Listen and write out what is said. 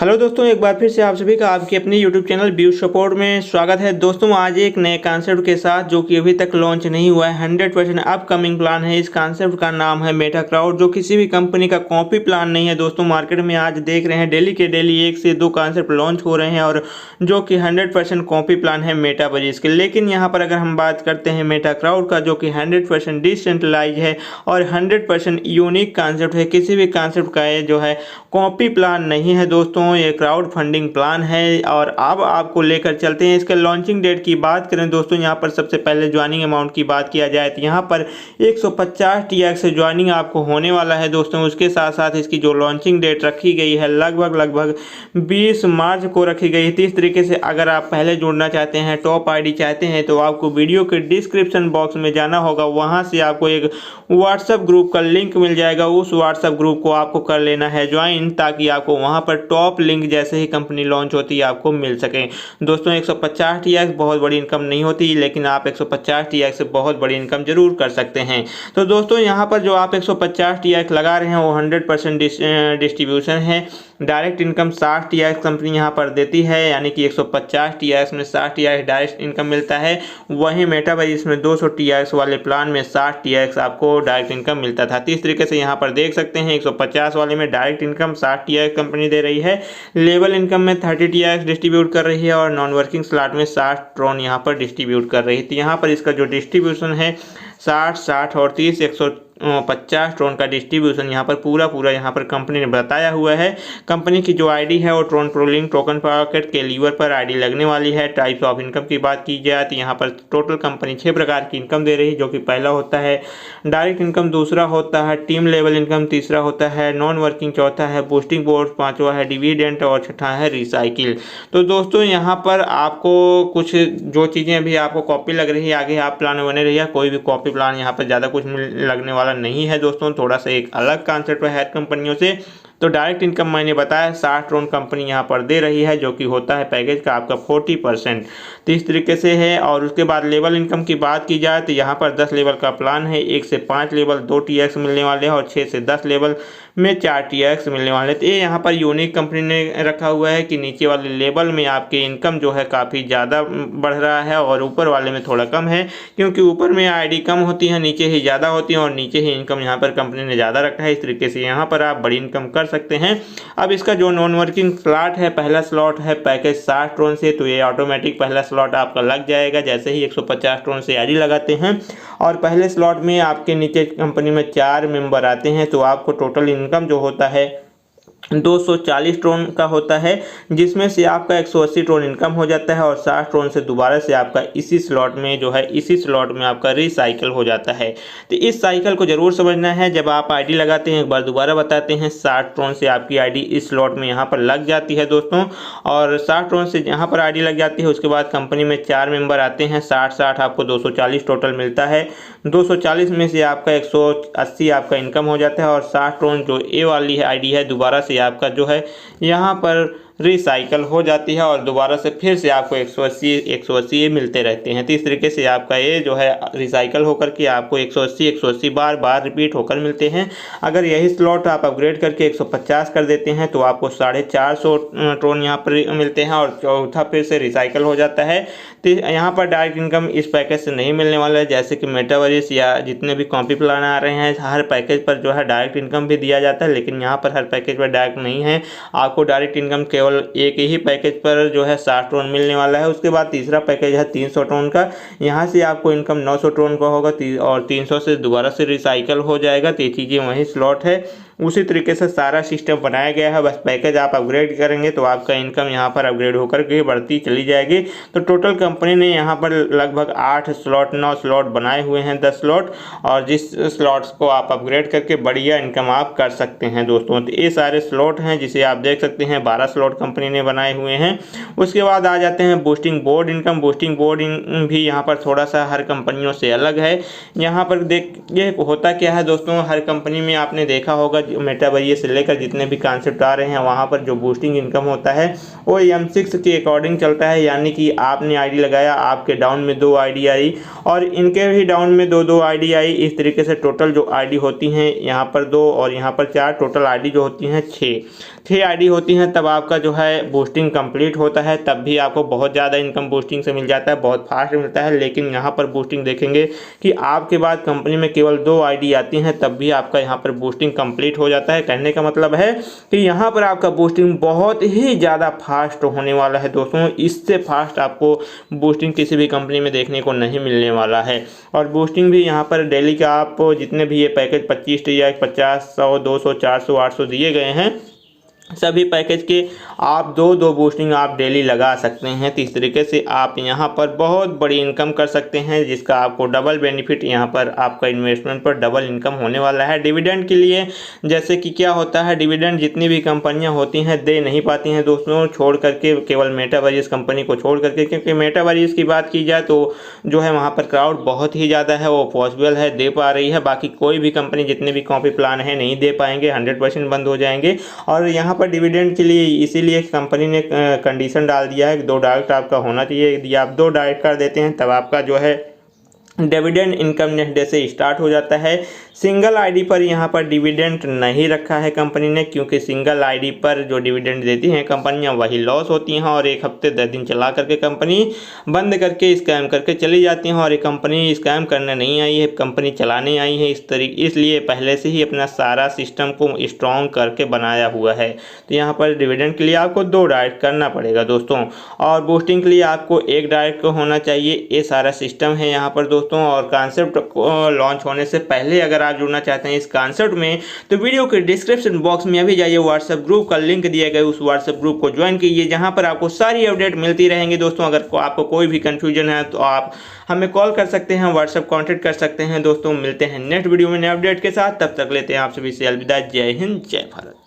Hello दोस्तों, एक बार फिर से आप सभी का आपके अपने यूट्यूब चैनल व्यू सपोर्ट में स्वागत है। दोस्तों आज एक नए कॉन्सेप्ट के साथ जो कि अभी तक लॉन्च नहीं हुआ है, 100% अपकमिंग प्लान है। इस कॉन्सेप्ट का नाम है मेटा क्राउड, जो किसी भी कंपनी का कॉपी प्लान नहीं है। दोस्तों मार्केट में आज देख रहे हैं डेली के डेली 1 से 2 कॉन्सेप्ट लॉन्च हो रहे हैं और जो कि 100% कॉपी प्लान है मेटा बजीज के। लेकिन यहाँ पर अगर हम बात करते हैं मेटा क्राउड का, जो कि 100% डिसेंट्रलाइज है और 100% यूनिक कॉन्सेप्ट है, किसी भी कॉन्सेप्ट का ये जो है कॉपी प्लान नहीं है दोस्तों, ये क्राउड फंडिंग प्लान है। और अब आपको लेकर चलते हैं इसके लॉन्चिंग डेट की बात करें दोस्तों। यहाँ पर सबसे पहले ज्वाइनिंग अमाउंट की बात किया जाए तो यहाँ पर 150 TX से ज्वाइनिंग आपको होने वाला है दोस्तों। उसके साथ साथ इसकी जो लॉन्चिंग डेट रखी गई है लगभग 20 मार्च को रखी गई है। इस तरीके से अगर आप पहले जुड़ना चाहते हैं, टॉप ID चाहते हैं, तो आपको वीडियो के डिस्क्रिप्शन बॉक्स में जाना होगा। वहाँ से आपको एक व्हाट्सएप ग्रुप का लिंक मिल जाएगा। उस व्हाट्सएप ग्रुप को आपको कर लेना है ज्वाइन, ताकि आपको वहाँ पर टॉप लिंक जैसे ही कंपनी लॉन्च होती है आपको मिल सके। दोस्तों 150 TX बहुत बड़ी इनकम नहीं होती, लेकिन आप 150 TX से बहुत बड़ी इनकम जरूर कर सकते हैं। तो दोस्तों यहाँ पर जो आप 150 TX लगा रहे हैं वो 100% डिस्ट्रीब्यूशन है। डायरेक्ट इनकम 60 TX कंपनी यहाँ पर देती है, यानी कि 150 TX में 60 TX डायरेक्ट इनकम मिलता है। वहीं मेटा भाई इसमें 200 TX वाले प्लान में 60 TX आपको डायरेक्ट इनकम मिलता था। इस तरीके से यहाँ पर देख सकते हैं 150 वाले में डायरेक्ट इनकम 60 TX कंपनी दे रही है, लेवल इनकम में 30 TX डिस्ट्रीब्यूट कर रही है और नॉन वर्किंग स्लॉट में 60 ट्रोन यहाँ पर डिस्ट्रीब्यूट कर रही थी। यहाँ पर इसका जो डिस्ट्रीब्यूशन है 60 और 30 150 ट्रोन का डिस्ट्रीब्यूशन यहाँ पर पूरा यहाँ पर कंपनी ने बताया हुआ है। कंपनी की जो आईडी है वो ट्रोन प्रोलिंग टोकन पॉकेट के लीवर पर आईडी लगने वाली है। टाइप्स ऑफ इनकम की बात की जाए तो यहाँ पर टोटल कंपनी 6 प्रकार की इनकम दे रही है, जो कि पहला होता है डायरेक्ट इनकम, दूसरा होता है टीम लेवल इनकम, तीसरा होता है नॉन वर्किंग, चौथा है बूस्टिंग बोर्ड, पांचवा है डिविडेंड और छठा है रिसाइकिल। तो दोस्तों यहाँ पर आपको कुछ जो चीज़ें अभी आपको कॉपी लग रही है, आगे आप प्लान में बने रहिए, कोई भी कॉपी प्लान यहाँ पर ज़्यादा कुछ लगने वाला नहीं है दोस्तों। थोड़ा सा एक अलग कॉन्सेप्ट है कंपनियों से। तो डायरेक्ट इनकम मैंने बताया 60 ट्रोन कंपनी यहाँ पर दे रही है, जो कि होता है पैकेज का आपका 40%। तो इस तरीके से है। और उसके बाद लेवल इनकम की बात की जाए तो यहाँ पर 10 लेवल का प्लान है। 1 से 5 लेवल 2 TX मिलने वाले हैं और 6 से 10 लेवल में 4 TX मिलने वाले। तो ये यहाँ पर यूनिक कंपनी ने रखा हुआ है कि नीचे वाले लेवल में आपके इनकम जो है काफ़ी ज़्यादा बढ़ रहा है और ऊपर वाले में थोड़ा कम है, क्योंकि ऊपर में ID कम होती है, नीचे ही ज़्यादा होती है और नीचे ही इनकम यहाँ पर कंपनी ने ज़्यादा रखा है। इस तरीके से यहाँ पर आप बड़ी इनकम कर सकते हैं। अब इसका जो नॉन वर्किंग स्लॉट है, पहला स्लॉट है पैकेज 60 ट्रोन से, तो ये ऑटोमेटिक पहला स्लॉट आपका लग जाएगा जैसे ही 150 ट्रोन से ID लगाते हैं। और पहले स्लॉट में आपके नीचे कंपनी में 4 मेंबर आते हैं, तो आपको टोटल इनकम जो होता है 240 ट्रोन का होता है, जिसमें से आपका 180 ट्रोन इनकम हो जाता है और 60 ट्रोन से दोबारा से आपका इसी स्लॉट में आपका रिसाइकल हो जाता है। तो इस साइकिल को जरूर समझना है। जब आप आईडी लगाते हैं, एक बार दोबारा बताते हैं, 60 ट्रोन से आपकी आईडी इस स्लॉट में यहाँ पर लग जाती है दोस्तों, और 60 ट्रोन से यहाँ पर आईडी लग जाती है। उसके बाद कंपनी में 4 मेंबर आते हैं, 60 आपको 240 टोटल मिलता है। 240 में से आपका 180 आपका इनकम हो जाता है और 60 ट्रोन जो ए वाली है आईडी है, दोबारा से आपका जो है यहाँ पर रिसाइकल हो जाती है और दोबारा से फिर से आपको 180 मिलते रहते हैं। तो इस तरीके से आपका ये जो है रिसाइकल होकर के आपको 180 बार रिपीट होकर मिलते हैं। अगर यही स्लॉट आप अपग्रेड करके 150 कर देते हैं तो आपको 450 ट्रोन यहाँ पर मिलते हैं और चौथा फिर से रिसाइकल हो जाता है। तो यहाँ पर डायरेक्ट इनकम इस पैकेज से नहीं मिलने वाला है। जैसे कि मेटावर्स या जितने भी कॉपी प्लान आ रहे हैं, हर पैकेज पर जो है डायरेक्ट इनकम भी दिया जाता है, लेकिन यहाँ पर हर पैकेज पर डायरेक्ट नहीं है। आपको डायरेक्ट इनकम केवल एक ही पैकेज पर जो है 60 ट्रोन मिलने वाला है। उसके बाद तीसरा पैकेज है 300 ट्रोन का, यहाँ से आपको इनकम 900 ट्रोन का होगा और 300 से दोबारा से रिसाइकल हो जाएगा। तो ये चीज़ें वही स्लॉट है, उसी तरीके से सारा सिस्टम बनाया गया है। बस पैकेज आप अपग्रेड करेंगे तो आपका इनकम यहाँ पर अपग्रेड होकर के बढ़ती चली जाएगी। तो टोटल कंपनी ने यहाँ पर लगभग 8 स्लॉट 9 स्लॉट बनाए हुए हैं, 10 स्लॉट, और जिस स्लॉट्स को आप अपग्रेड करके बढ़िया इनकम आप कर सकते हैं दोस्तों। तो ये सारे स्लॉट हैं जिसे आप देख सकते हैं, 12 स्लॉट कंपनी ने बनाए हुए हैं। उसके बाद आ जाते हैं boosting board income. Boosting board भी यहाँ पर थोड़ा सा हर कंपनियों से अलग है। यहाँ पर ये होता क्या है दोस्तों, हर कंपनी में आपने देखा होगा मेटावर्स से लेकर जितने भी कॉन्सेप्ट आ रहे हैं वहाँ पर जो बूस्टिंग इनकम होता है वो M6 के अकॉर्डिंग चलता है, यानी कि आपने आईडी लगाया, आपके डाउन में 2 आईडी आई और इनके भी डाउन में 2 आईडी आई। इस तरीके से टोटल जो आईडी होती हैं यहाँ पर 2 और यहाँ पर 4, टोटल आईडी जो होती हैं 6 आईडी होती हैं। तब आपका जो है बूस्टिंग कंप्लीट होता है, तब भी आपको बहुत ज़्यादा इनकम बूस्टिंग से मिल जाता है, बहुत फास्ट मिलता है। लेकिन यहाँ पर बूस्टिंग देखेंगे कि आपके बाद कंपनी में केवल 2 आईडी आती हैं, तब भी आपका यहाँ पर बूस्टिंग कंप्लीट हो जाता है। कहने का मतलब है कि यहाँ पर आपका बूस्टिंग बहुत ही ज़्यादा फास्ट होने वाला है दोस्तों। इससे फास्ट आपको बूस्टिंग किसी भी कंपनी में देखने को नहीं मिलने वाला है। और बूस्टिंग भी यहाँ पर डेली का आप जितने भी ये पैकेज 25 या 50, 100, 200, 400, 800 दिए गए हैं, सभी पैकेज के आप 2 बूस्टिंग आप डेली लगा सकते हैं। तो इस तरीके से आप यहाँ पर बहुत बड़ी इनकम कर सकते हैं, जिसका आपको डबल बेनिफिट, यहाँ पर आपका इन्वेस्टमेंट पर डबल इनकम होने वाला है। डिविडेंड के लिए जैसे कि क्या होता है, डिविडेंड जितनी भी कंपनियाँ होती हैं दे नहीं पाती हैं दोस्तों, छोड़ करके, केवल मेटावर्स कंपनी को छोड़ करके। क्योंकि मेटावर्स की बात की जाए तो जो है वहाँ पर क्राउड बहुत ही ज़्यादा है, वो पॉसिबल है, दे पा रही है। बाकी कोई भी कंपनी जितने भी कॉपी प्लान है नहीं दे पाएंगे, 100% बंद हो जाएंगे। और यहाँ पर डिविडेंड के लिए इसीलिए कंपनी ने कंडीशन डाल दिया है कि 2 डायरेक्ट आपका होना चाहिए। यदि आप 2 डायरेक्ट कर देते हैं तब आपका जो है डिविडेंड इनकम नेक्स्ट डे से स्टार्ट हो जाता है। सिंगल आईडी पर यहाँ पर डिविडेंड नहीं रखा है कंपनी ने, क्योंकि सिंगल आईडी पर जो डिविडेंड देती हैं कंपनियाँ वही लॉस होती हैं और 1 हफ्ते 10 दिन चला करके कंपनी बंद करके स्कैम करके चली जाती हैं। और ये कंपनी स्कैम करने नहीं आई है, कंपनी चलाने आई है इसलिए पहले से ही अपना सारा सिस्टम को स्ट्रॉन्ग करके बनाया हुआ है। तो यहाँ पर डिविडेंड के लिए आपको 2 डायरेक्ट करना पड़ेगा दोस्तों, और बूस्टिंग के लिए आपको 1 डायरेक्ट होना चाहिए। ये सारा सिस्टम है यहाँ पर दोस्तों। और कॉन्सेप्ट लॉन्च होने से पहले अगर आप जुड़ना चाहते हैं इस कॉन्सेप्ट में, तो वीडियो के डिस्क्रिप्शन बॉक्स में अभी जाइए, व्हाट्सएप ग्रुप का लिंक दिया गया, उस व्हाट्सएप ग्रुप को ज्वाइन कीजिए, जहां पर आपको सारी अपडेट मिलती रहेंगी दोस्तों। अगर आपको कोई भी कंफ्यूजन है तो आप हमें कॉल कर सकते हैं, व्हाट्सएप कॉन्टेक्ट कर सकते हैं दोस्तों। मिलते हैं नेक्स्ट वीडियो में नए अपडेट के साथ, तब तक लेते हैं आप सभी से अलविदा। जय हिंद, जय भारत।